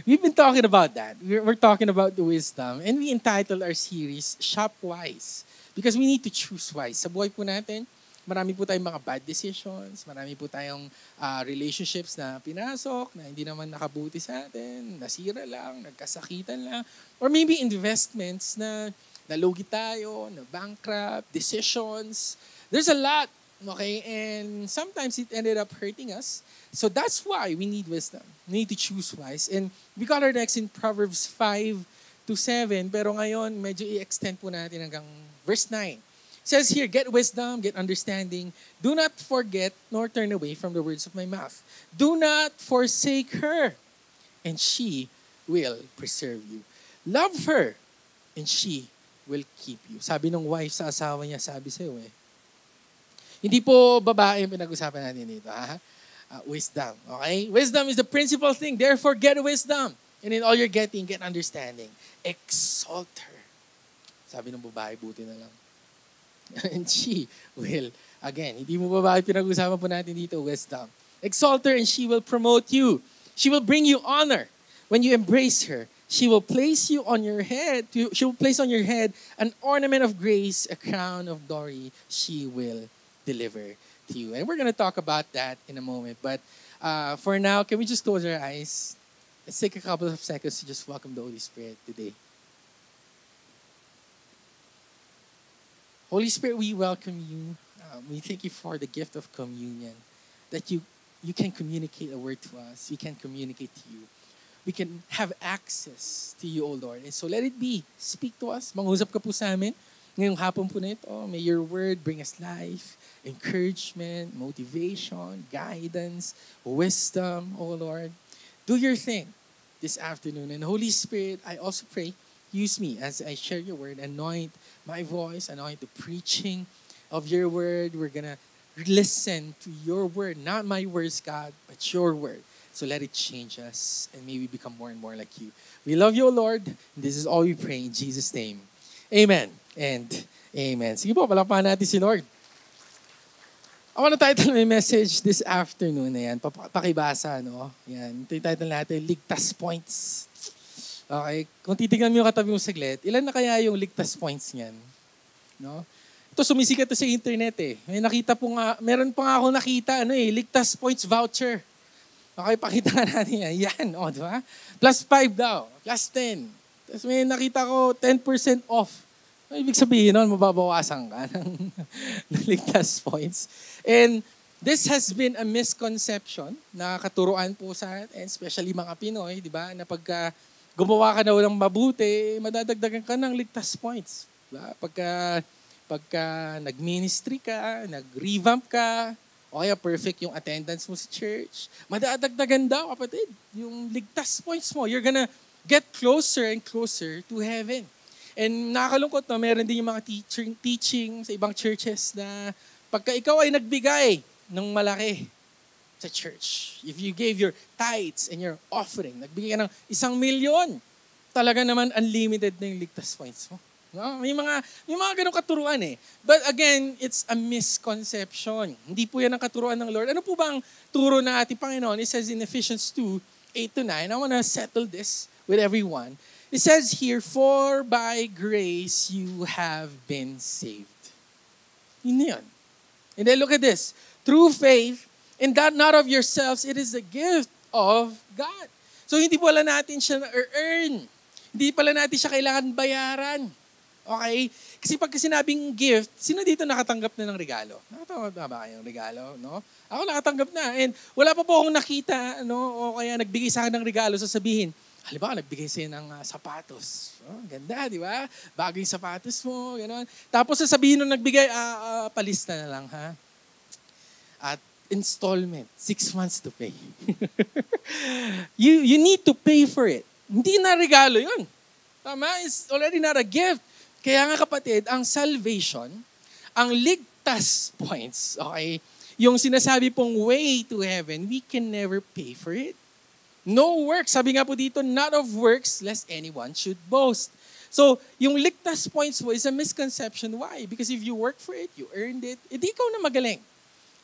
We've been talking about that. We're talking about the wisdom. And we entitled our series, Shop Wise. Because we need to choose wise. Sa buhay po natin, marami po tayong mga bad decisions. Marami po tayong relationships na pinasok, na hindi naman nakabuti sa atin, nasira lang, nagkasakitan lang. Or maybe investments na nalugi tayo, na bankrupt, decisions. There's a lot. Okay, and sometimes it ended up hurting us. So that's why we need wisdom. We need to choose wise. And we got our next in Proverbs 5 to 7. Pero ngayon, medyo i-extend po natin hanggang verse 9. It says here, get wisdom, get understanding. Do not forget nor turn away from the words of my mouth. Do not forsake her, and she will preserve you. Love her, and she will keep you. Sabi ng wife sa asawa niya, sabi sa'yo hindi po babae yung pinag-usapan natin dito. Wisdom. Okay? Wisdom is the principal thing. Therefore, get wisdom. And in all you're getting, get understanding. Exalt her. Sabi ng babae, buti na lang. And she will, again, hindi mo babae pinag-usapan po natin dito, wisdom. Exalt her and she will promote you. She will bring you honor when you embrace her. She will place you on your head. She will place on your head an ornament of grace, a crown of glory. She will deliver to you. And we're going to talk about that in a moment. But for now, can we just close our eyes? Let's take a couple of seconds to just welcome the Holy Spirit today. Holy Spirit, we welcome you. We thank you for the gift of communion, that you can communicate a word to us. We can communicate to you. We can have access to you, O Lord. And so let it be. Speak to us. Mangusap ka po sa amin. Ngayong hapon po na ito, may your word bring us life, encouragement, motivation, guidance, wisdom, O Lord. Do your thing this afternoon. And Holy Spirit, I also pray, use me as I share your word. Anoint my voice, anoint the preaching of your word. We're going to listen to your word, not my words, God, but your word. So let it change us and may we become more and more like you. We love you, O Lord. And this is all we pray in Jesus' name. Amen and amen. Sige po, palakpakan natin si Lord. I want to title my message this afternoon na yan. Pakibasa, no? Yan. Ito yung title natin, Ligtas Points. Okay. Kung titignan mo yung katabi mo saglit, ilan na kaya yung ligtas points niyan? No? Ito, sumisikat to sa internet eh. Meron pa nga ako nakita, ligtas points voucher. Okay, pakita nga natin yan. Yan, di ba? +5 daw. +10. Tapos may nakita ko 10% off. Ibig sabihin nun, mababawasan ka ng ligtas points. And this has been a misconception na katuruan po sa atin, especially mga Pinoy, di ba? Na pagka gumawa ka na ng mabuti, madadagdagan ka ng ligtas points. Diba? Pagka nag-ministry ka, nag-revamp ka, o kaya perfect yung attendance mo sa church, madadagdagan daw, kapatid, yung ligtas points mo. You're gonna get closer and closer to heaven. And nakakalungkot, meron din yung mga teaching sa ibang churches na pagka ikaw ay nagbigay ng malaki sa church, if you gave your tithes and your offering, nagbigay ka ng 1,000,000, talaga naman unlimited na yung ligtas points mo. No? May mga ganong katuruan eh. But again, it's a misconception. Hindi po yan ang katuruan ng Lord. Ano po ba ang turo na ating Panginoon? It says in Ephesians 2:8-9, I want to settle this with everyone. It says here, for by grace you have been saved. Yun yan. And then look at this. Through faith, and that not of yourselves, it is a gift of God. So hindi pala natin siya na-earn. Hindi pala natin siya kailangan bayaran. Okay? Kasi pag sinabing gift, sino dito nakatanggap na ng regalo? Nakatanggap na ba kayong regalo? No? Ako nakatanggap na. And wala pa po akong nakita, o kaya nagbigay sa akin ng regalo, sasabihin, halimbawa, nagbigay sa'yo ng sapatos. Oh, ganda, di ba? Bago yung sapatos mo, gano'n. Tapos sasabihin nung nagbigay, palista na lang, ha? At installment, 6 months to pay. you need to pay for it. Hindi na regalo yun. Tama? It's already not a gift. Kaya nga kapatid, ang salvation, ang ligtas points, okay, yung sinasabi pong way to heaven, we can never pay for it. No works. Sabi nga po dito, not of works, lest anyone should boast. So, yung ligtas points mo is a misconception. Why? Because if you work for it, you earned it, edi ikaw na magaling.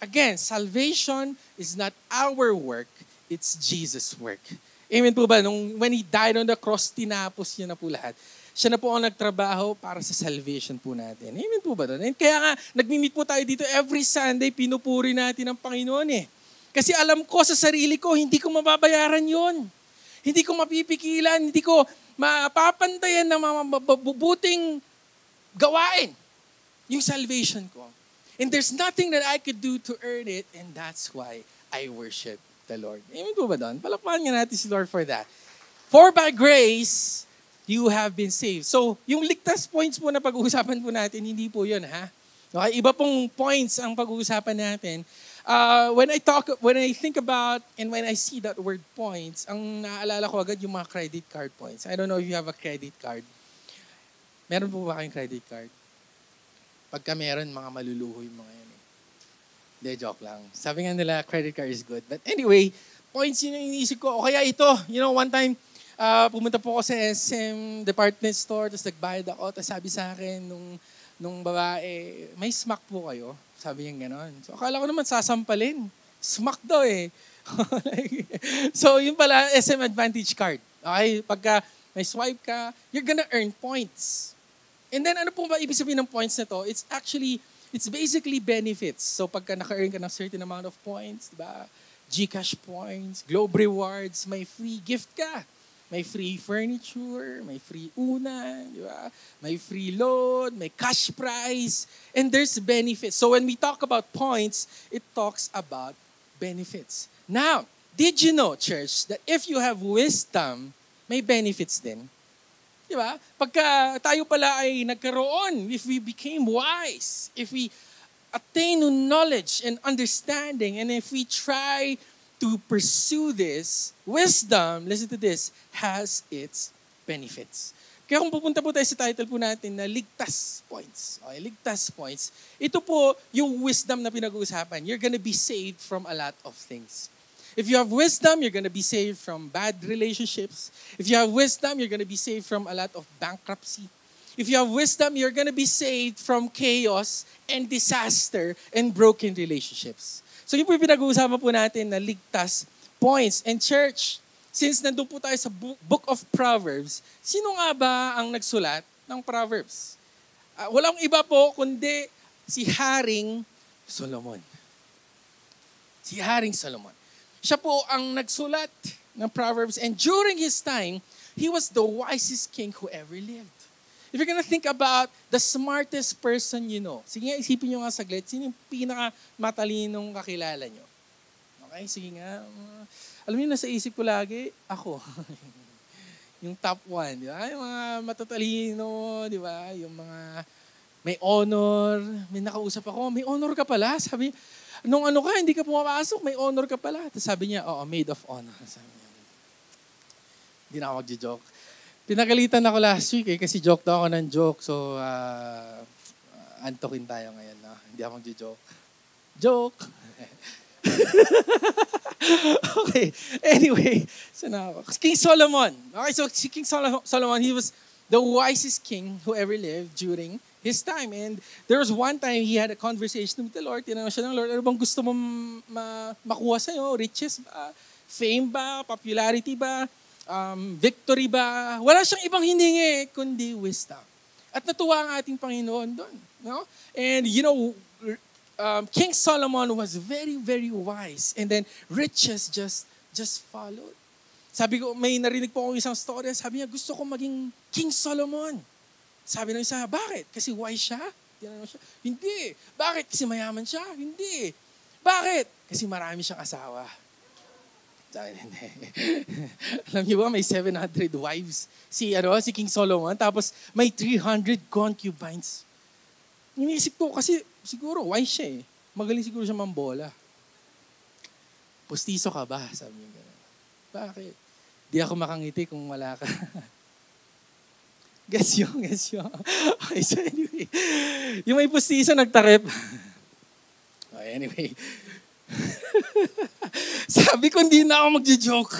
Again, salvation is not our work, it's Jesus' work. Amen po ba? When He died on the cross, tinapos niya na po lahat. Siya na po ang nagtrabaho para sa salvation po natin. Amen po ba doon? And kaya nga, nagmi-meet po tayo dito every Sunday, pinupuri natin ang Panginoon eh. Kasi alam ko sa sarili ko, hindi ko mababayaran yon. Hindi ko mapipigilan, hindi ko mapapantayan ng mga mabubuting gawain yung salvation ko. And there's nothing that I could do to earn it, and that's why I worship the Lord. Amen po ba doon? Palakpakan nga natin si Lord for that. For by grace, you have been saved. So, yung ligtas points po na pag-uusapan po natin, hindi po yun, ha? Okay, iba pong points ang pag-uusapan natin. When I think about, and when I see that word points, ang naaalala ko agad yung mga credit card points. I don't know if you have a credit card. Meron po ba kayong credit card? Pagka meron, mga maluluho yung mga yan. Hindi, joke lang. Sabi nga nila, credit card is good. But anyway, points yun yung iniisip ko. O kaya ito, one time, pumunta po ako sa SM department store, tapos nagbayad ako, tapos sabi sa akin nung babae, may smack po kayo? Sabi niya gano'n. So akala ko naman sasampalin. Smack daw eh. So yun pala, SM Advantage card. Okay? Pagka may swipe ka, you're gonna earn points. And then ano po ba ibig sabihin ng points na to? It's basically benefits. So pagka naka-earn ka ng certain amount of points, diba? GCash points, Globe Rewards, may free gift ka. May free furniture, may free unan, di ba? May free load, may cash prize, and there's benefits. So when we talk about points, it talks about benefits. Now, did you know, church, that if you have wisdom, may benefits din? Di ba? Pagka tayo pala ay nagkaroon, if we became wise, if we attain knowledge and understanding, and if we try to pursue this, wisdom, listen to this, has its benefits. Kaya kung pupunta po tayo sa title po natin na ligtas points. Okay, ligtas points. Ito po yung wisdom na pinag-uusapan. You're gonna be saved from a lot of things. If you have wisdom, you're gonna be saved from bad relationships. If you have wisdom, you're gonna be saved from a lot of bankruptcy. If you have wisdom, you're gonna be saved from chaos and disaster and broken relationships. So yun po yung pinag-uusapan po natin na ligtas points. And church, since nandun po tayo sa book of Proverbs, sino nga ba ang nagsulat ng Proverbs? Walang iba po kundi si Haring Solomon. Si Haring Solomon. Siya po ang nagsulat ng Proverbs, and during his time, he was the wisest king who ever lived. If you're gonna think about the smartest person you know, sige nga, isipin nyo nga saglit, sino yung pinaka-matalinong kakilala nyo? Okay, sige nga. Alam niyo, nasa isip ko lagi, ako. Yung top 1, di ba? Yung mga matatalino, di ba? Yung mga may honor. May nakausap ako, may honor ka pala. Sabi, nung ano ka, hindi ka pumapasok, may honor ka pala. Tapos sabi niya, oo, maid of honor. Sabi niya, hindi na ako magjo-joke. Pinagalitan ako last week kasi joke daw ako ng joke. So, antokin tayo ngayon. No? Hindi ako magjo-joke. Joke! Okay. Anyway, so now, King Solomon. Okay, so si King Solomon, he was the wisest king who ever lived during his time. And there was one time he had a conversation with the Lord. Tinanong siya ng Lord, ano bang gusto mong makuha sa'yo? Riches ba? Fame ba? Popularity ba? Victory ba? Wala siyang ibang hiningi kundi wisdom. At natuwa ang ating Panginoon doon. No? And King Solomon was very, very wise. And then riches just followed. Sabi ko, may narinig po akong isang story. Sabi niya, gusto ko maging King Solomon. Sabi ng isa, bakit? Kasi wise siya? Hindi. Bakit? Kasi mayaman siya? Hindi. Bakit? Kasi marami siyang asawa. Alam niyo ba, may 700 wives si King Solomon, tapos may 300 concubines. Iniisip ko kasi siguro wise siya eh. Magaling siguro siya mambola. Pustiso ka ba? Sabi niya gano'n. Bakit? Di ako makangiti kung wala ka. Guess yun. Okay, so anyway. Yung may pustiso nagtakip. Okay, anyway. Sabi ko, hindi na ako magjo-joke.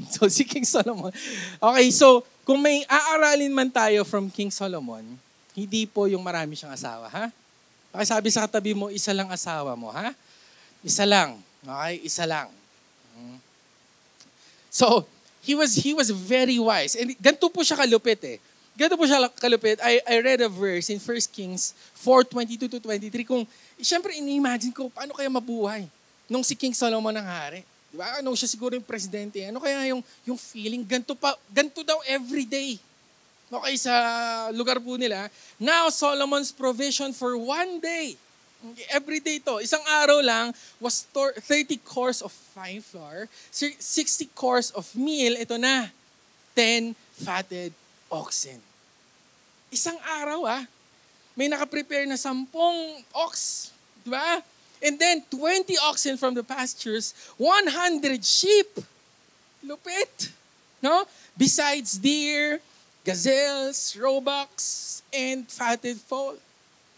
So, si King Solomon. Okay, so, kung may aaralin man tayo from King Solomon, hindi po yung marami siyang asawa, ha? Okay, sabi sa katabi mo, isa lang asawa mo, ha? Isa lang. Okay, isa lang. So, he was very wise. And ganito po siya kalupit eh. Ganito po siya kalupit. I read a verse in 1 Kings 4:22 to 23. Kung, siyempre, ini-imagine ko, paano kaya mabuhay nung si King Solomon ang hari? Di ba? Ano siya siguro yung presidente. Ano kaya yung feeling? Ganito daw everyday. Okay, sa lugar po nila. Now, Solomon's provision for one day. Every day to. Isang araw lang was 30 cores of fine flour, 60 cores of meal. Ito na, 10 fatted oxen. Isang araw may nakaprepare na 10 ox. Diba? And then 20 oxen from the pastures, 100 sheep. Lupit. No? Besides deer, gazelles, roebucks, and fatted foal.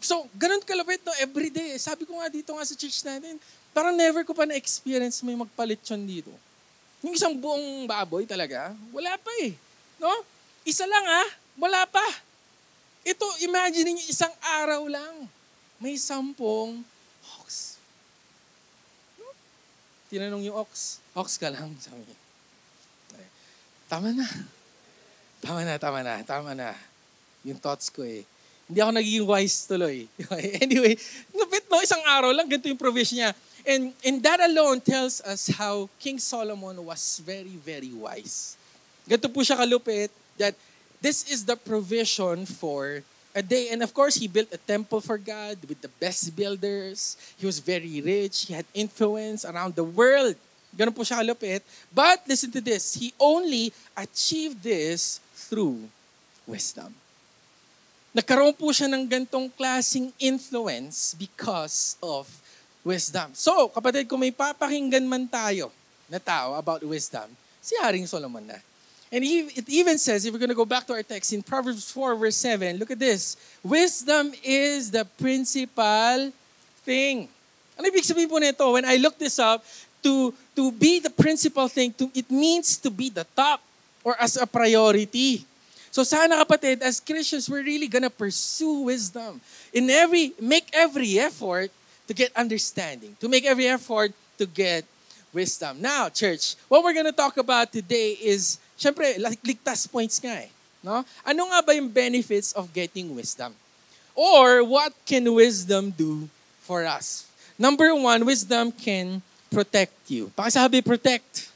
So, ganun kalupit no, everyday. Sabi ko nga dito nga sa church natin, parang never ko pa na-experience may magpalitsyon dito. Yung isang buong baboy talaga, wala pa eh. No? Isa lang wala pa. Ito, imagine niyo isang araw lang, may 10 ox. No? Tinanong yung ox ka lang, sabi niya. Tama na. Yung thoughts ko eh. Hindi ako nagiging wise tuloy. Anyway, lupit no, isang araw lang, ganito yung provision niya. And that alone tells us how King Solomon was very, very wise. Ganito po siya kalupit that this is the provision for a day. And of course, he built a temple for God with the best builders. He was very rich. He had influence around the world. Ganun po siya kalupit. But listen to this. He only achieved this through wisdom. Nagkaroon po siya ng gantong klaseng influence because of wisdom. So, kapatid, kung may papakinggan man tayo na tao about wisdom, si Haring Solomon na. And it even says, if we're going to go back to our text in Proverbs 4 verse 7, look at this. Wisdom is the principal thing. Ano ibig sabihin po nito? When I look this up, to be the principal thing, it means to be the top or as a priority. So sana kapatid, as Christians, we're really gonna pursue wisdom. Make every effort to get understanding. To make every effort to get wisdom. Now, church, what we're gonna talk about today is, syempre, ligtas points nga eh. No? Ano nga ba yung benefits of getting wisdom? Or what can wisdom do for us? Number 1, wisdom can protect you. Pakisabi, protect.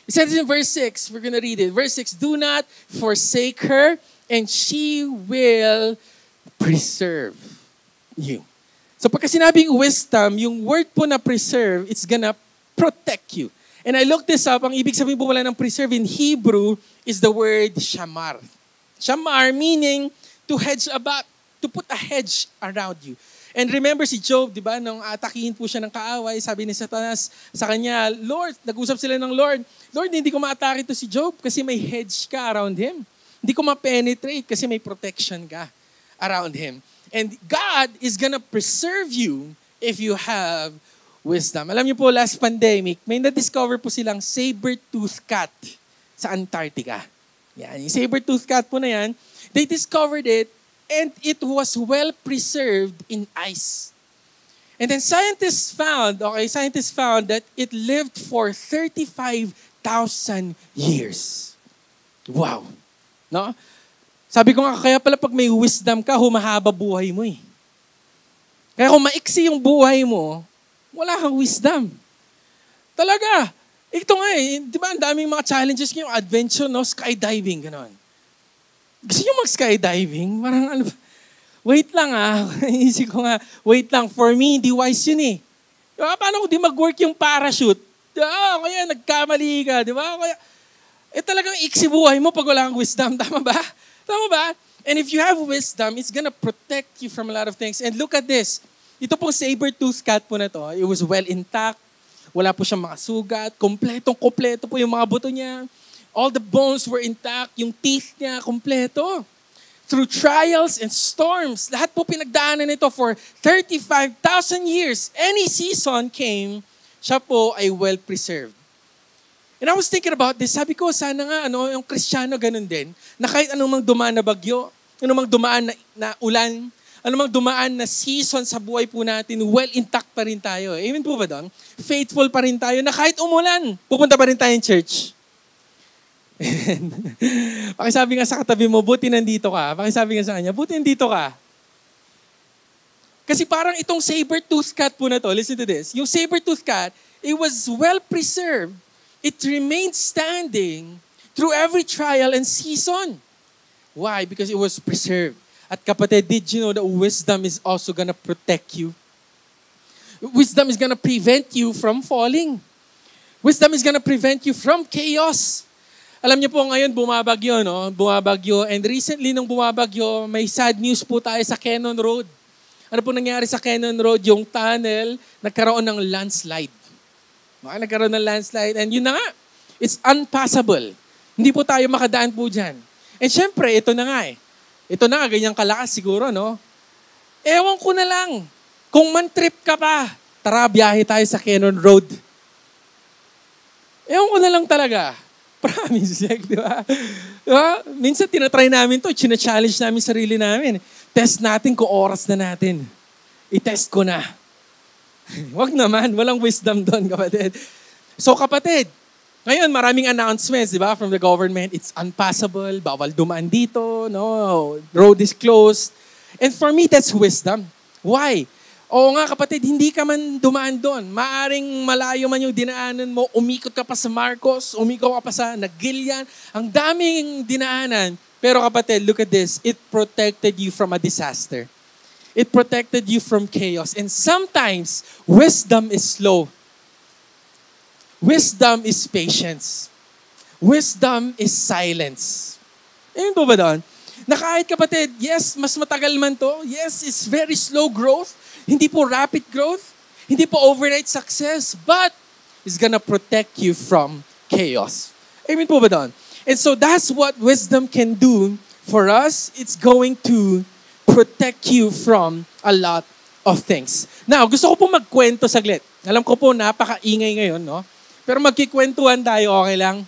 It says in verse 6, we're going to read it. Verse 6, do not forsake her, and she will preserve you. So pagka sinabing wisdom, yung word po na preserve, it's gonna protect you. And I looked this up, ang ibig sabihin po wala ng preserve in Hebrew is the word shamar. Shamar meaning to hedge about, to put a hedge around you. And remember si Job, di ba, nung atakihin po siya ng kaaway, sabi ni Satanas sa kanya, Lord, nag-usap sila ng Lord, Lord, hindi ko ma-atake to si Job kasi may hedge ka around him. Hindi ko ma-penetrate kasi may protection ka around him. And God is gonna preserve you if you have wisdom. Alam niyo po, last pandemic, may na-discover po silang saber-tooth cat sa Antarctica. Yan, yung saber-tooth cat po na yan, they discovered it and it was well preserved in ice. And then scientists found that it lived for 35,000 years. Wow. No? Sabi ko nga, kaya pala pag may wisdom ka, humahaba buhay mo eh. Kaya kung maiksi yung buhay mo, wala kang wisdom. Talaga. Ito nga eh, di ba ang daming mga challenges ngayon, adventure, no? Skydiving, gano'n. Gusto nyo mag-skydiving? Parang ano, wait lang Isip ko nga, wait lang. For me, hindi wise yun eh. Diba? Paano kung di mag-work yung parachute? Kaya nagkamali ka, di ba? Kaya, talagang iksi buhay mo pag wala kang wisdom. Tama ba? Tama ba? And if you have wisdom, it's gonna protect you from a lot of things. And look at this. Ito pong saber-tooth cat po na to, it was well intact. Wala po siyang mga sugat. Kompletong-kompleto po yung mga buto niya. All the bones were intact. Yung teeth niya, kompleto. Through trials and storms, lahat po pinagdaanan nito for 35,000 years. Any season came, siya po ay well preserved. And I was thinking about this. Sabi ko, sana nga, yung Kristiyano ganun din, na kahit anumang dumaan na bagyo, anumang dumaan na ulan, anumang dumaan na season sa buhay po natin, well intact pa rin tayo. Amen po ba doon? Faithful pa rin tayo na kahit umulan, pupunta pa rin tayo in church. Pakisabi nga sa katabi mo, buti nandito ka. Pakisabi nga sa kanya, buti nandito ka. Kasi parang itong saber-tooth cat po na to, listen to this. Yung saber-tooth cat, it was well preserved. It remained standing through every trial and season. Why? Because it was preserved. At kapatid, did you know that wisdom is also gonna protect you? Wisdom is gonna prevent you from falling. Wisdom is gonna prevent you from chaos. Alam niyo po ngayon, bumabagyo, no? Bumabagyo. And recently, nung bumabagyo, may sad news po tayo sa Cannon Road. Ano po nangyari sa Cannon Road? Yung tunnel, nagkaroon ng landslide. Nagkaroon ng landslide. And yun na nga, it's unpassable. Hindi po tayo makadaan po dyan. And syempre, ito na nga eh. Ito na nga, ganyang kalakas siguro, no? Ewan ko na lang. Kung man-trip ka pa, tara, biyahe tayo sa Cannon Road. Ewan ko na lang talaga. Promise, di ba? Diba? Minsan tinatry namin to, china-challenge namin sarili namin. Test natin kung oras na natin. I-test ko na. Wag naman, walang wisdom doon, kapatid. So kapatid, ngayon maraming announcements, di ba, from the government. It's unpassable, bawal dumaan dito, no, road is closed. And for me, that's wisdom. Why? Oo nga kapatid, hindi ka man dumaan doon. Maaring malayo man yung dinaanan mo, umikot ka pa sa Marcos, umikot ka pa sa Nagilian. Ang daming dinaanan. Pero kapatid, look at this. It protected you from a disaster. It protected you from chaos. And sometimes, wisdom is slow. Wisdom is patience. Wisdom is silence. Ayun po ba doon? Na kahit kapatid, yes, mas matagal man to. Yes, it's very slow growth. Hindi po rapid growth. Hindi po overnight success. But, it's gonna protect you from chaos. Amen po ba doon? And so, that's what wisdom can do for us. It's going to protect you from a lot of things. Now, gusto ko po magkwento saglit. Alam ko po, napakaingay ngayon, no? Pero magkikwentuhan tayo, okay lang?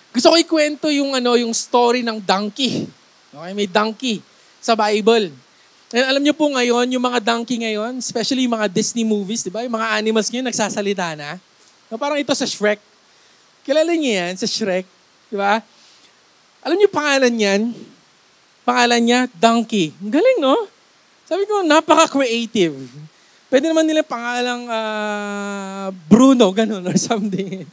Gusto ko ikwento yung story ng donkey. Okay, may donkey sa Bible. And alam niyo po ngayon, yung mga donkey ngayon, especially yung mga Disney movies, di ba? Yung mga animals ngayon, nagsasalita na. No, parang ito sa Shrek. Kilala niyo yan, sa Shrek. Di ba? Alam niyo pangalan niyan? Pangalan niya, Donkey. Ang galing, no? Sabi ko, napaka-creative. Pwede naman nila pangalang Bruno, ganun, or something.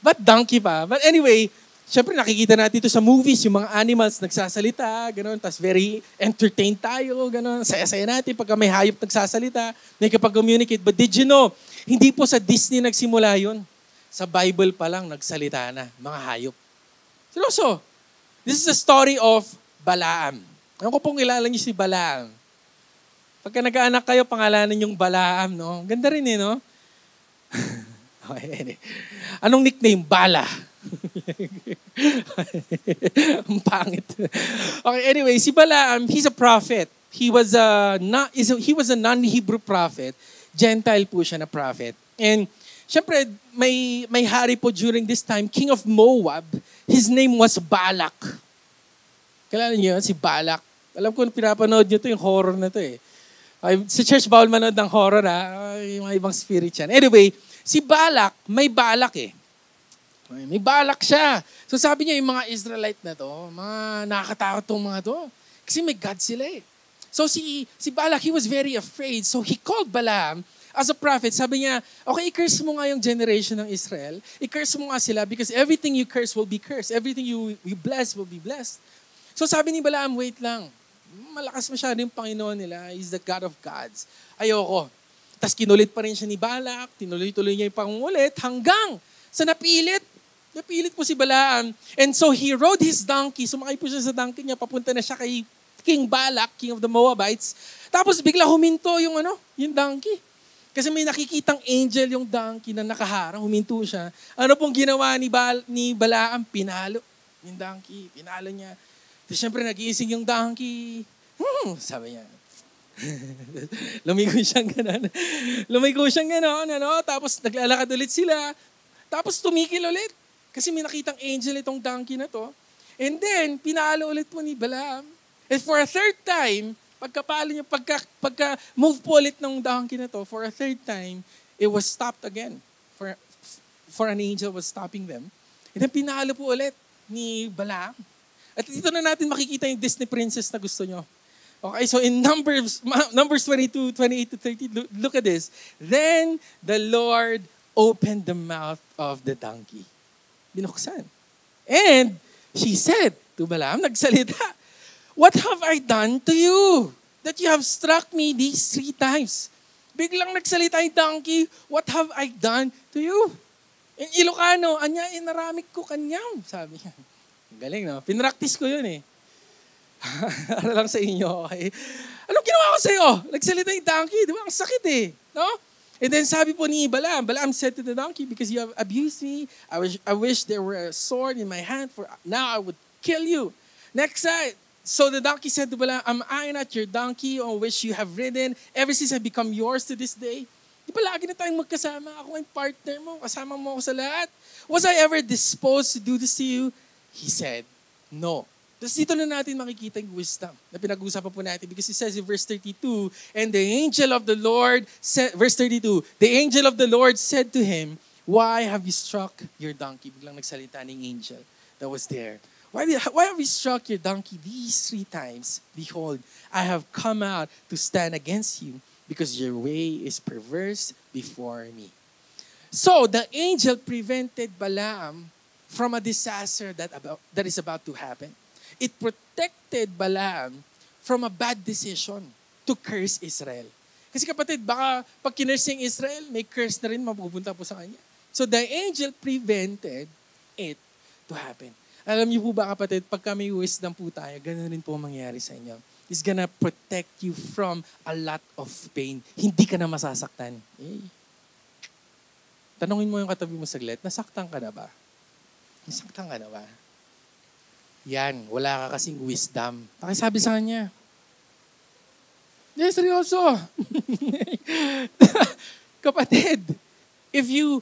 But donkey pa. But anyway, syempre nakikita natin ito sa movies, yung mga animals nagsasalita, ganun, tas very entertained tayo, ganun. Saya-saya natin pagka may hayop nagsasalita, nakikipag-communicate. But did you know, hindi po sa Disney nagsimula yun. Sa Bible pa lang nagsalita na, mga hayop. Seryoso. This is the story of Balaam. Ano ko pong kilala niyo si Balaam? Pagka nag-aanak kayo, pangalanan yung Balaam, no? Ganda rin eh, no? Okay, anong nickname? Bala. Ang pangit. Okay, anyway, si Balaam, he's a prophet. He was a non-Hebrew prophet. Gentile po siya na prophet. And syempre, may hari po during this time, king of Moab. His name was Balak. Kilala niyo si Balak? Alam ko pinapanood niyo to, yung horror na to eh. Sa church, bawal manood ng horror yung mga ibang spirit yan. Anyway, si Balak, may balak eh. May balak siya. So sabi niya, yung mga Israelite na to, mga nakakatakot tong mga to. Kasi may God sila eh. So si Balak, he was very afraid. So he called Balaam as a prophet. Sabi niya, okay, i-curse mo nga yung generation ng Israel. I-curse mo nga sila because everything you curse will be cursed. Everything you bless will be blessed. So sabi ni Balaam, wait lang. Malakas masyado yung Panginoon nila. He's the God of gods. Ayoko. Tapos kinulit pa rin siya ni Balak. Tinuloy-tuloy niya yung pangungulit hanggang sa napilit. Napilit po si Balaam. And so he rode his donkey. Sumakay po siya sa donkey niya. Papunta na siya kay King Balak, king of the Moabites. Tapos bigla huminto yung donkey. Kasi may nakikitang angel yung donkey na nakaharang. Huminto siya. Ano pong ginawa ni Balaam? Pinalo yung donkey. Pinalo niya. So, siyempre, nag-iising yung donkey. Sabi niya. Lumigo siyang gano'n. Tapos, naglalakad ulit sila. Tapos, tumikil ulit. Kasi may nakitang angel itong donkey na to. And then, pinalo ulit po ni Balaam. And for a third time, Pagkapalo niya, pagka move po ulit ng donkey na to, for a third time, it was stopped again. For an angel was stopping them. And then pinalo po ulit ni Balaam. At dito na natin makikita yung Disney princess na gusto nyo. Okay, so in Numbers 22, 28 to 30, look at this. Then the Lord opened the mouth of the donkey. Binuksan. And she said to Balaam, nagsalita, "What have I done to you that you have struck me these 3 times?" Biglang nagsalita yung donkey, "What have I done to you?" In Ilocano, "Anya inaramik ko kanyam," sabi niya. Galing, no? Pinractice ko yun eh. Para lang sa inyo, okay? Anong ginawa ko sa'yo? Nagsalita yung donkey, di ba? Ang sakit eh. No? And then sabi po ni Balaam said to the donkey, "Because you have abused me, I wish there were a sword in my hand, for now I would kill you." Next side. So the donkey said to Balaam, "Am I not your donkey on which you have ridden ever since I become yours to this day?" Di ba lagi na tayong magkasama? Ako ang partner mo, kasama mo ako sa lahat. "Was I ever disposed to do this to you?" He said, "No." Tapos dito na natin makikita yung wisdom na pinag-uusapan po natin, because it says in verse 32, and the angel of the Lord said, verse 32, the angel of the Lord said to him, "Why have you struck your donkey?" Biglang nagsalita ng angel that was there. Why have you struck your donkey these 3 times? Behold, I have come out to stand against you, because your way is perverse before me. So the angel prevented Balaam from a disaster that is about to happen. It protected Balaam from a bad decision to curse Israel. Kasi kapatid, baka pag kinurse yung Israel, may curse na rin mapupunta po sa kanya. So the angel prevented it to happen. Alam niyo po ba kapatid, pagka may wisdom po tayo, ganun rin po mangyari sa inyo. It's gonna protect you from a lot of pain. Hindi ka na masasaktan. Tanungin mo yung katabi mo saglit, nasaktan ka na ba? Nasaktan ka na ba? Yan, wala ka kasing wisdom. Pakisabi sa kanya. Yes, seryoso. Kapatid, if you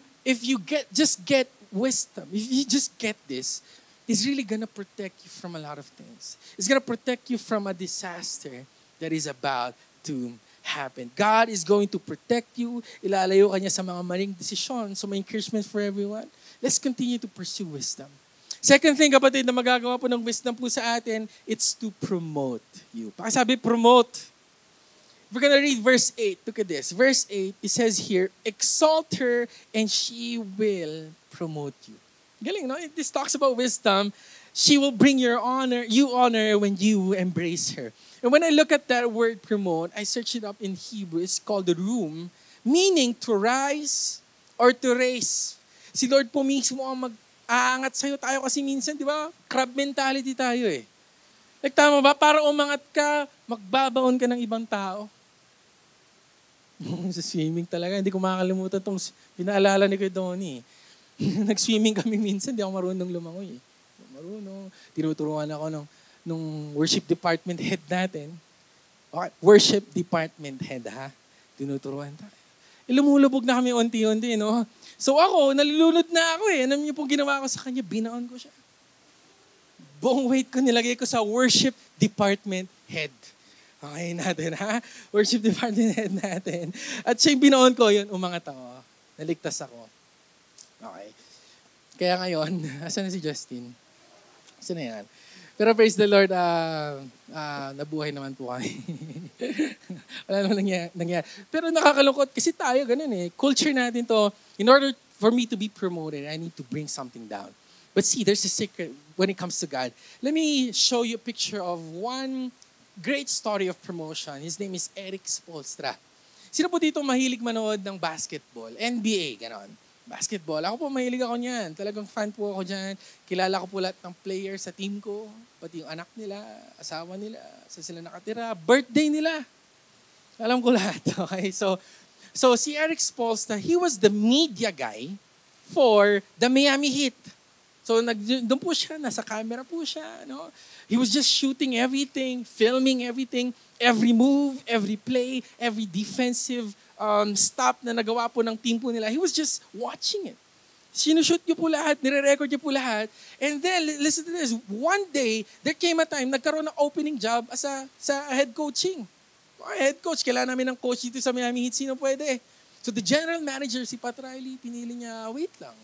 just get wisdom, if you just get this, it's really gonna protect you from a lot of things. It's gonna protect you from a disaster that is about to happen. God is going to protect you. Ilalayo ka niya sa mga maling desisyon. So my encouragement for everyone, let's continue to pursue wisdom. Second thing, kapatid, na magagawa po ng wisdom po sa atin, it's to promote you. Pakisabi, promote. We're gonna read verse 8. Look at this. Verse 8, it says here, "Exalt her and she will promote you." Galing, no? This talks about wisdom. She will bring you honor when you embrace her. And when I look at that word promote, I search it up in Hebrew. It's called the room, meaning to rise or to raise. Si Lord po mismo ang aangat sa'yo. Tayo kasi minsan, di ba, crab mentality tayo eh. Like, tama ba? Para umangat ka, magbabaon ka ng ibang tao. Sa swimming talaga, hindi ko makakalimutan itong pinaalala ni Kuya Donnie. Nag-swimming kami minsan, di ako marunong lumangoy. Marunong. Tinuturuan ako nung worship department head natin. Okay, worship department head, ha? Tinuturuan tayo. Lumulubog na kami unti-unti, no? So ako, nalulunod na ako eh. Alam niyo pong ginawa ko sa kanya, binaon ko siya. Buong weight ko nilagay ko sa worship department head. Okay natin, ha? Worship department head natin. At siya yung binaon ko, yun, umangat ako. Naligtas ako. Okay. Kaya ngayon, asan na si Justin? Asan na yan? Pero praise the Lord, nabuhay naman po kami. Wala naman nangyari. Pero nakakalungkot kasi tayo ganun eh. Culture natin to, in order for me to be promoted, I need to bring something down. But see, there's a secret when it comes to God. Let me show you a picture of one great story of promotion. His name is Eric Spoelstra. Sino po dito mahilig manood ng basketball? NBA, ganon. Basketball. Ako po, mahilig ako niyan. Talagang fan po ako dyan. Kilala ko po lahat ng players sa team ko. Pati yung anak nila, asawa nila, saan sila nakatira, birthday nila. Alam ko lahat. Okay? So si Eric Spoelstra, he was the media guy for the Miami Heat. So doon po siya, nasa camera po siya. No? He was just shooting everything, filming everything, every move, every play, every defensive stop na nagawa po ng team po nila. He was just watching it. Sinushoot niyo po lahat, nire-record niyo po lahat. And then, listen to this, one day, there came a time, nagkaroon ng opening job sa head coaching. Head coach, kailangan namin ng coach dito sa Miami Heat, sino pwede? So the general manager, si Pat Riley, pinili niya, wait lang.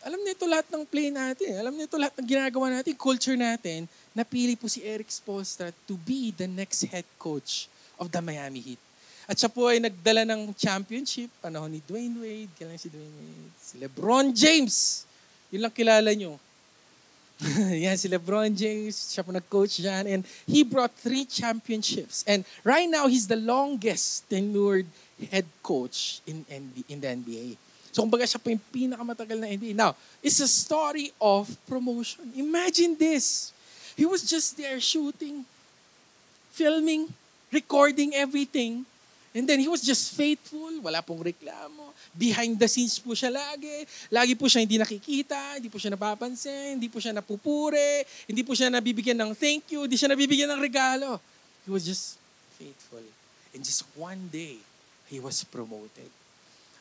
Alam niyo ito lahat ng play natin. Alam niyo ito lahat ng ginagawa natin, culture natin. Napili po si Eric Spoelstra to be the next head coach of the Miami Heat. At siya po ay nagdala ng championship, panahon ni Dwayne Wade. Kailan si Dwayne Wade? Si LeBron James. Yun lang kilala nyo. Yan, si LeBron James. Siya po nag-coach dyan. And he brought 3 championships. And right now, he's the longest tenured head coach in the NBA. So kumbaga siya po yung pinakamatagal na NBA. Now, it's a story of promotion. Imagine this. He was just there shooting, filming, recording everything. And then he was just faithful. Wala pong reklamo. Behind the scenes po siya lagi. Lagi po siya hindi nakikita, hindi po siya napapansin, hindi po siya napupure, hindi po siya nabibigyan ng thank you, hindi siya nabibigyan ng regalo. He was just faithful. And just one day, he was promoted.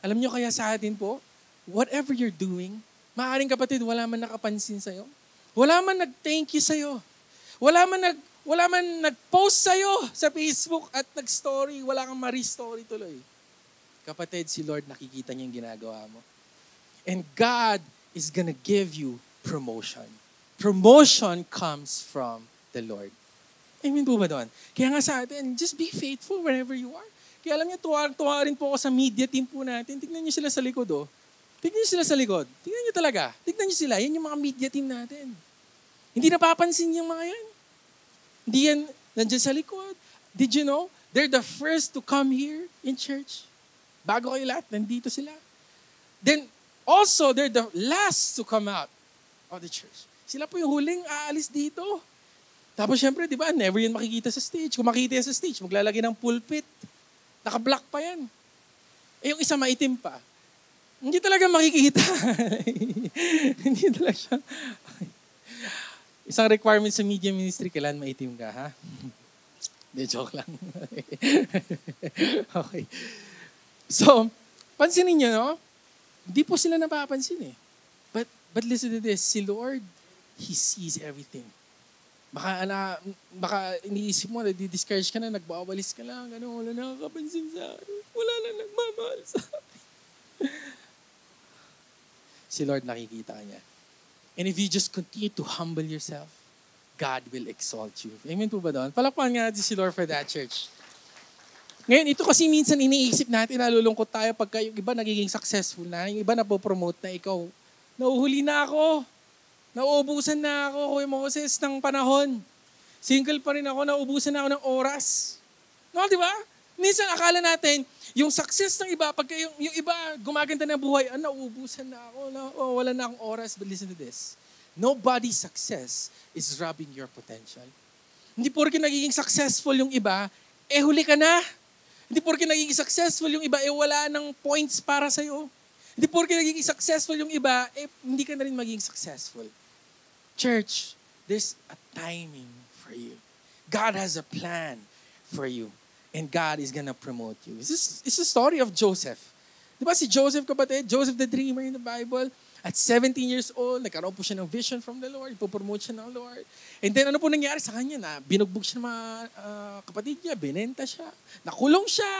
Alam niyo kaya sa atin po, whatever you're doing, maaaring kapatid, wala man nakapansin sa'yo. Wala man nag-thank you sa'yo. Wala man nag-post sa'yo sa Facebook at nag-story, wala kang ma-restory tuloy. Kapatid, si Lord nakikita niya yung ginagawa mo. And God is gonna give you promotion. Promotion comes from the Lord. Amen po ba doon? Kaya nga sa atin, just be faithful wherever you are. Kaya alam niyo, tuwa rin po ako sa media team po natin. Tignan niyo sila sa likod, oh. Tignan niyo sila sa likod. Tignan niyo talaga. Tignan niyo sila. Yan yung mga media team natin. Hindi napapansin yung mga yan. Hindi yan nandiyan sa likod. Did you know? They're the first to come here in church. Bago kayo lahat, nandito sila. Then, also, they're the last to come out of the church. Sila po yung huling aalis dito. Tapos syempre, di ba, never yan makikita sa stage. Kung makikita yan sa stage, maglalagay ng pulpit. Naka-black pa yan. Eh, yung isa maitim pa. Hindi talaga makikita. Hindi talaga siya. Isang requirement sa media ministry, kailan maitim ka, ha? Hindi, joke lang. Okay. So, pansinin niyo, no? Hindi po sila napapansin eh. But listen to this, si Lord, He sees everything. Baka iniisip mo, nadi-discourage ka na, nagbawalis ka lang, gano'n, wala nakakapansin sa akin, wala na nagmamahal sa akin. Si Lord nakikita niya. And if you just continue to humble yourself, God will exalt you. Amen po ba doon? Palakpakan nga natin si Lord for that, church. Ngayon, ito kasi minsan iniisip natin, nalulungkot tayo pagka yung iba nagiging successful na, yung iba napopromote na ikaw, nauhuli na ako. Nauubusan na ako, Kuya Moses, ng panahon. Single pa rin ako, nauubusan na ako ng oras. No, di ba? Minsan akala natin, yung success ng iba, pagka yung iba gumaganda na buhay, nauubusan na ako, wala na akong oras. But listen to this. Nobody's success is robbing your potential. Hindi porke nagiging successful yung iba, huli ka na. Hindi porke nagiging successful yung iba, wala ng points para sa'yo. Hindi porke nagiging successful yung iba, hindi ka na rin magiging successful. Church, there's a timing for you. God has a plan for you. And God is gonna promote you. It's a story of Joseph. Di ba si Joseph, kapatid? Joseph the dreamer in the Bible. At 17 years old, nagkaroon po siya ng vision from the Lord. Ipopromote siya ng Lord. And then ano po nangyari sa kanya? Na binugbog siya ng mga kapatid niya. Binenta siya. Nakulong siya.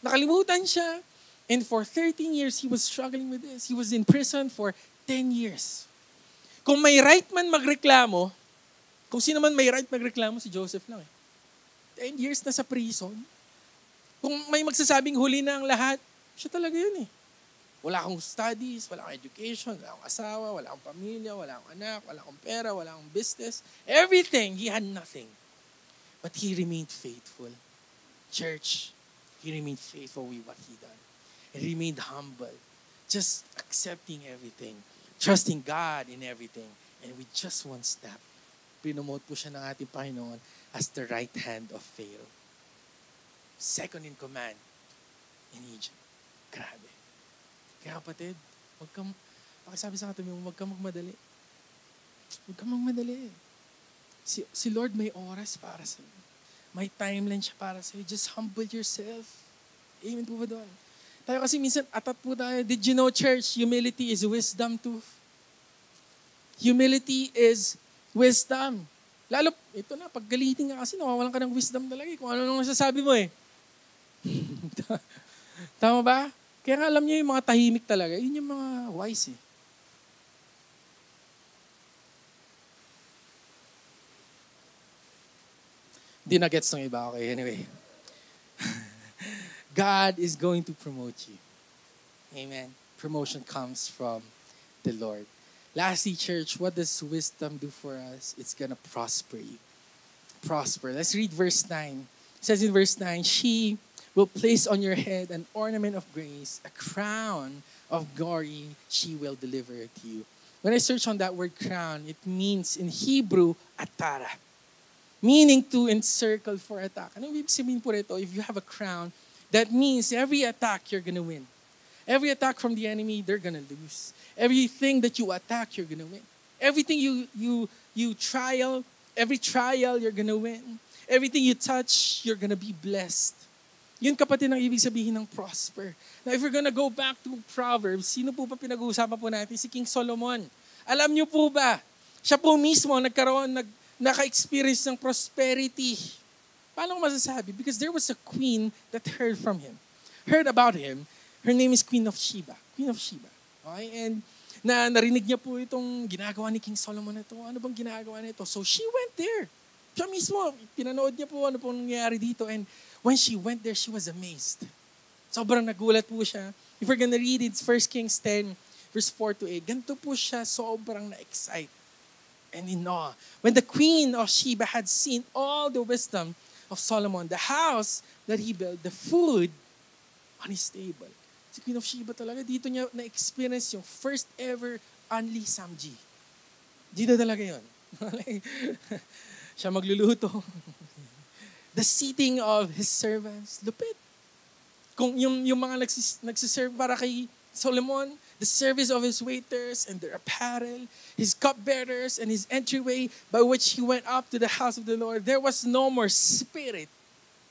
Nakalimutan siya. And for 13 years, he was struggling with this. He was in prison for 10 years. Kung may right man magreklamo, kung sino man may right magreklamo, si Joseph lang eh. 10 years na sa prison. Kung may magsasabing huli na ang lahat, siya talaga yun eh. Wala akong studies, wala akong education, wala akong asawa, wala akong pamilya, wala akong anak, wala akong pera, wala akong business. Everything, he had nothing. But he remained faithful. Church, he remained faithful with what he done. He remained humble. Just accepting everything. Trusting God in everything. And with just one step, pinomote po siya ng ating Panginoon as the right hand of Pharaoh. Second in command in Egypt. Grabe. Kaya kapatid, pakisabi sa katabi mo, huwag kang magmadali. Huwag kang magmadali. Si Lord may oras para sa'yo. May timeline siya para sa'yo. Just humble yourself. Amen po ba doon? Tayo kasi minsan atat po tayo. Did you know, church, humility is wisdom too? Humility is wisdom. Lalo, ito na, paggalitin ka kasi, nawawalan ka ng wisdom talaga. Kung ano nang nasasabi mo eh. Tama ba? Kaya nga alam niyo yung mga tahimik talaga, yun yung mga wise eh. Di na gets ng iba. Okay, anyway. God is going to promote you. Amen. Promotion comes from the Lord. Lastly, church, what does wisdom do for us? It's gonna prosper you. Prosper. Let's read verse 9. It says in verse 9, she will place on your head an ornament of grace, a crown of glory she will deliver to you. When I search on that word crown, it means in Hebrew, atara. Meaning to encircle for attack. Ano ibig sabihin po rito? If you have a crown, that means every attack, you're gonna win. Every attack from the enemy, they're gonna lose. Everything that you attack, you're gonna win. Everything you trial, every trial, you're gonna win. Everything you touch, you're gonna be blessed. Yun kapatid ang ibig sabihin ng prosper. Now if we're gonna go back to Proverbs, sino po pa pinag-uusapan po natin? Si King Solomon. Alam niyo po ba, siya po mismo naka-experience ng prosperity. Paano ko masasabi? Because there was a queen that heard from him. Heard about him. Her name is Queen of Sheba. Queen of Sheba. Okay? And narinig niya po itong ginagawa ni King Solomon na ito. Ano bang ginagawa nito? So she went there. Siya mismo, pinanood niya po ano pong nangyayari dito. And when she went there, she was amazed. Sobrang nagulat po siya. If we're gonna read it, it's 1 Kings 10, verse 4 to 8. Ganito po siya, sobrang na-excite and in awe. When the Queen of Sheba had seen all the wisdom of Solomon, the house that he built, the food on his table. Si Queen of Sheba talaga, dito niya na-experience yung first ever Only Samji. Dito talaga yun. Siya magluluto. The seating of his servants, lupit. Kung yung mga nagsiserve para kay Solomon, the service of his waiters and their apparel, his cupbearers and his entryway by which he went up to the house of the Lord, there was no more spirit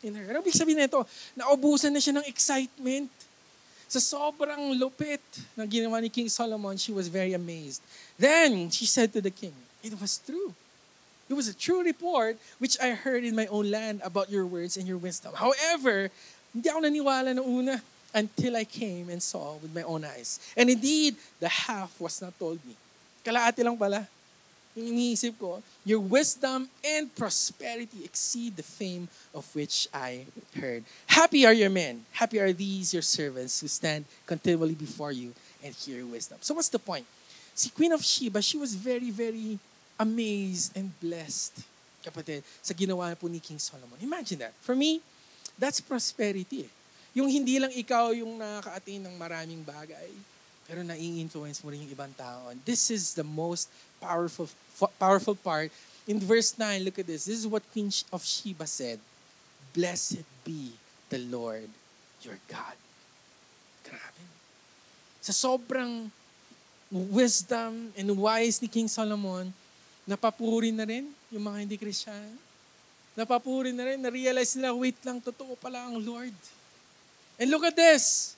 in her. Ano ibig sabihin nito? Naubusan na siya ng excitement. Sa sobrang lupit ng ginawa ni King Solomon, she was very amazed. Then she said to the king, it was true. It was a true report which I heard in my own land about your words and your wisdom. However, hindi ako naniwala noong una until I came and saw with my own eyes. And indeed, the half was not told me. Kalahati lang pala. Yung iniisip ko, your wisdom and prosperity exceed the fame of which I heard. Happy are your men. Happy are these your servants who stand continually before you and hear your wisdom. So what's the point? Si Queen of Sheba, she was very, very amazed and blessed, kapatid, sa ginawa po ni King Solomon. Imagine that. For me, that's prosperity. Yung hindi lang ikaw yung nakaka-attain ng maraming bagay, pero nai-influence mo rin yung ibang tao. And this is the most powerful part. In verse 9, look at this. This is what Queen of Sheba said. Blessed be the Lord your God. Grabe. Sa sobrang wisdom and wise ni King Solomon, napapuri na rin yung mga hindi Christian. Napapuri na rin, na-realize nila, wait lang, totoo pala ang Lord. And look at this.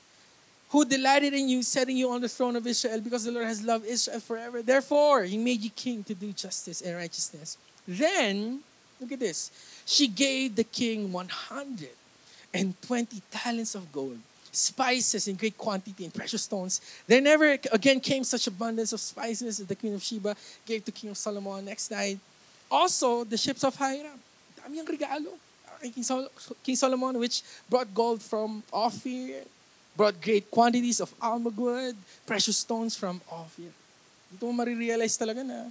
Who delighted in you, setting you on the throne of Israel, because the Lord has loved Israel forever. Therefore, He made you king to do justice and righteousness. Then, look at this. She gave the king 120 talents of gold, spices in great quantity and precious stones. There never again came such abundance of spices as the Queen of Sheba gave to King of Solomon. Next night, also the ships of Hiram. Dami ang regalo kay King Solomon, which brought gold from Ophir, brought great quantities of almug wood, precious stones from Ophir. Dito mo marirealize talaga na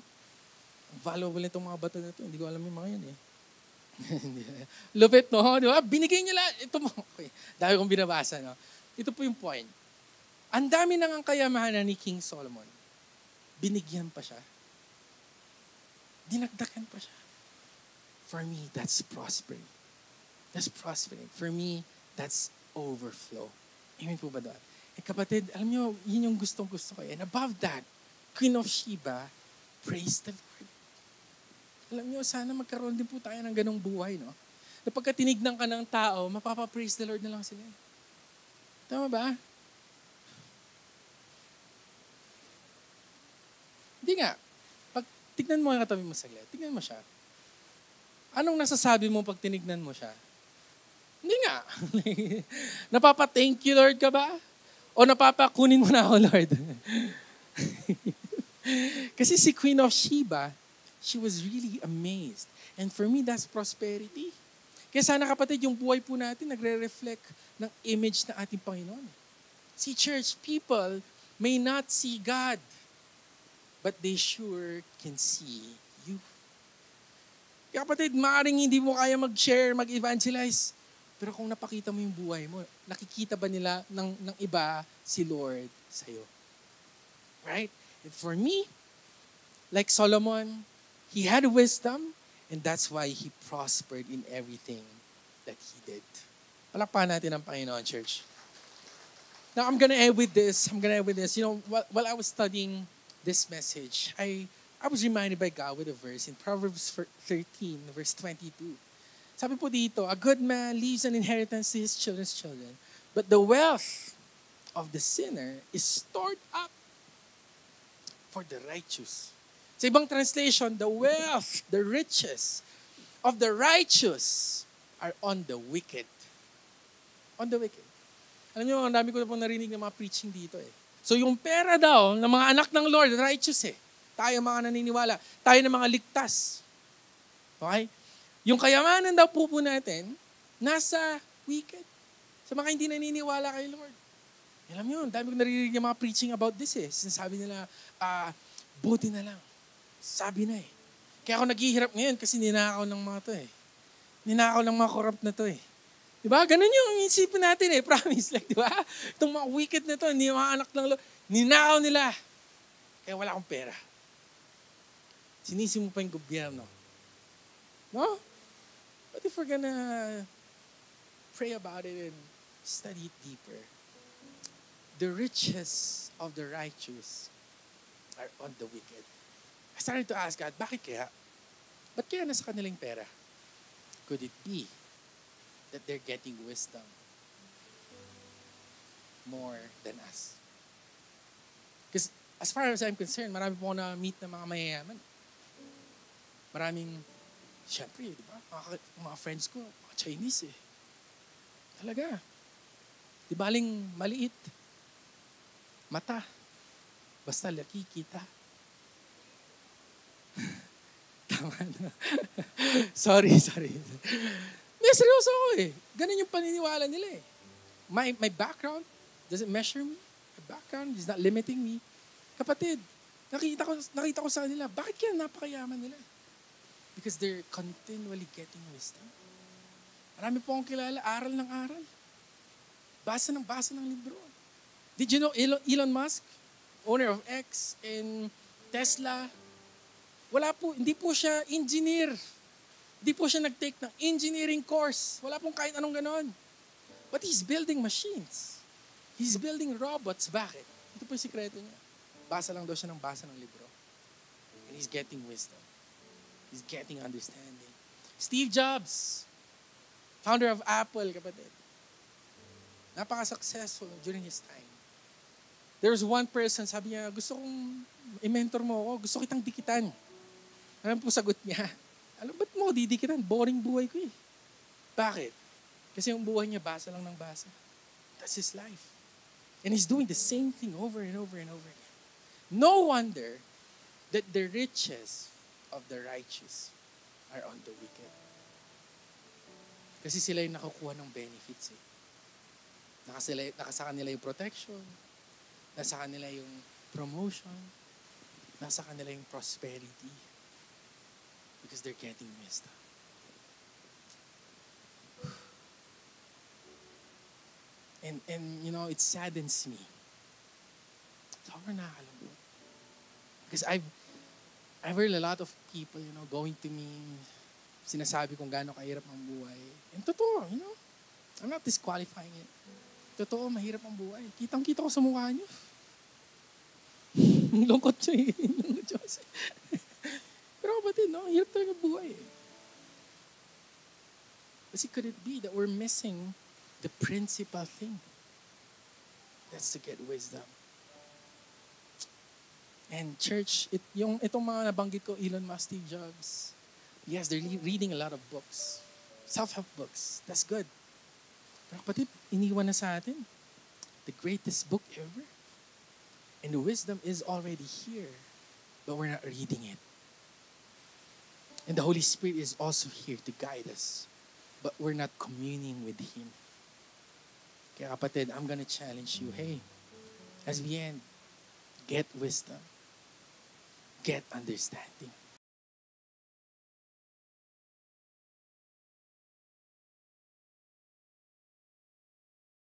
valuable itong mga bato na ito. Hindi ko alam yung mga yan eh. Lupit, no? Di ba? Binigay niya lahat. Ito mo. Okay. Dahil kong binabasa, no? Ito po yung point. Ang dami nang ang kayamanan ni King Solomon. Binigyan pa siya. Dinagdagan pa siya. For me, that's prospering. That's prospering. For me, that's overflow. Amen po ba doon? Eh kapatid, alam niyo, yun yung gustong-gusto ko. And above that, Queen of Sheba, praise the Lord. Alam niyo, sana magkaroon din po tayo ng ganong buhay, no? Na pagka tinignan ka ng tao, mapapapraise the Lord na lang sila. Tama ba? Hindi nga. Pag tignan mo yung katabi mo saglit, tignan mo siya. Anong nasasabi mo pag tinignan mo siya? Hindi nga. Napapa-thank you, Lord ka ba? O napapakunin mo na ako, Lord? Kasi si Queen of Sheba, she was really amazed. And for me, that's prosperity. Kaya sana kapatid, yung buhay po natin nagre-reflect ng image ng ating Panginoon. See, church people may not see God, but they sure can see you. Kaya kapatid, maaaring hindi mo kaya mag-share, mag-evangelize, pero kung napakita mo yung buhay mo, nakikita ba nila ng iba si Lord sa'yo? Right? And for me, like Solomon, he had wisdom, and that's why he prospered in everything that he did. Palakpakan natin ang Panginoon, church. Now, I'm gonna end with this. You know, while I was studying this message, I was reminded by God with a verse in Proverbs 13, verse 22. Sabi po dito, a good man leaves an inheritance to his children's children, but the wealth of the sinner is stored up for the righteous. Sa ibang translation, the wealth, the riches of the righteous are on the wicked. On the wicked. Alam niyo, ang dami ko na pong narinig ng mga preaching dito eh. So yung pera daw ng mga anak ng Lord, righteous eh. Tayo mga naniniwala. Tayo ng mga ligtas. Okay? Yung kayamanan daw po natin, nasa wicked. Sa mga hindi naniniwala kay Lord. Alam niyo, ang dami ko naririnig ng mga preaching about this eh. Sinasabi nila, buti na lang. Sabi na eh. Kaya ako naghihirap ngayon kasi ninakaw ng mga to eh. Ninakaw ng mga corrupt na to eh. Diba? Ganun yung isipin natin eh. Promise. Like, diba? Itong mga wicked na to, hindi mga anak ng Lord. Ninakaw nila. Kaya wala akong pera. Sinisi mo pa yung gobyerno. No? But if we're gonna pray about it and study it deeper, the riches of the righteous are on the wicked. I started to ask God, bakit kaya? Ba't kaya nasa kanilang pera? Could it be that they're getting wisdom more than us? Because as far as I'm concerned, marami po ako na-meet na mga mayayaman. Maraming, syempre, di ba? Mga friends ko, mga Chinese eh. Talaga. Di baling maliit. Mata. Basta laki kita. Tama na. sorry. May seryoso ako eh. Ganun yung paniniwala nila eh. My background doesn't measure me. My background is not limiting me. Kapatid, nakita ko sa kanila, bakit kaya napakayaman nila? Because they're continually getting wisdom. Marami po akong kilala, aral ng aral. Basa ng libro. Did you know Elon Musk, owner of X and Tesla, hindi po siya engineer. Hindi po siya nag-take ng engineering course. Wala pong kahit anong ganon. But he's building machines. He's building robots. Bakit? Ito po yung sikreto niya. Basa lang daw siya ng libro. And he's getting wisdom. He's getting understanding. Steve Jobs, founder of Apple, kapatid. Napaka-successful during his time. There was one person, sabi niya, gusto kong i-mentor mo ako, gusto kitang dikitan. Alam po sagot niya, ba't mo didikitan? Boring buhay ko eh. Bakit? Kasi yung buhay niya, basa lang ng basa. That's his life. And he's doing the same thing over and over and over again. No wonder that the riches of the righteous are on the wicked. Kasi sila yung nakukuha ng benefits eh. Nasa kanila yung protection, nasa kanila yung promotion, nasa kanila yung prosperity. Because they're getting wisdom. And you know, it saddens me. Sobrang nakakalungkot. Because I've heard a lot of people, you know, going to me, sinasabi kung gaano kahirap ang buhay. And totoo, you know, I'm not disqualifying it. Totoo, mahirap ang buhay. Kitang-kita ko sa mukha niyo. Lungkot siya eh. Lungkot siya kasi. Pero kapatid, no, hirap talaga buhay eh. Kasi could it be that we're missing the principal thing? That's to get wisdom. And church, itong mga nabanggit ko, Elon Musk, Steve Jobs, yes, they're reading a lot of books. Self-help books. That's good. Pero kapatid, iniwan na sa atin the greatest book ever. And the wisdom is already here, but we're not reading it. And the Holy Spirit is also here to guide us, but we're not communing with Him. Kaya kapatid, I'm gonna challenge you, hey, as we end, get wisdom, get understanding.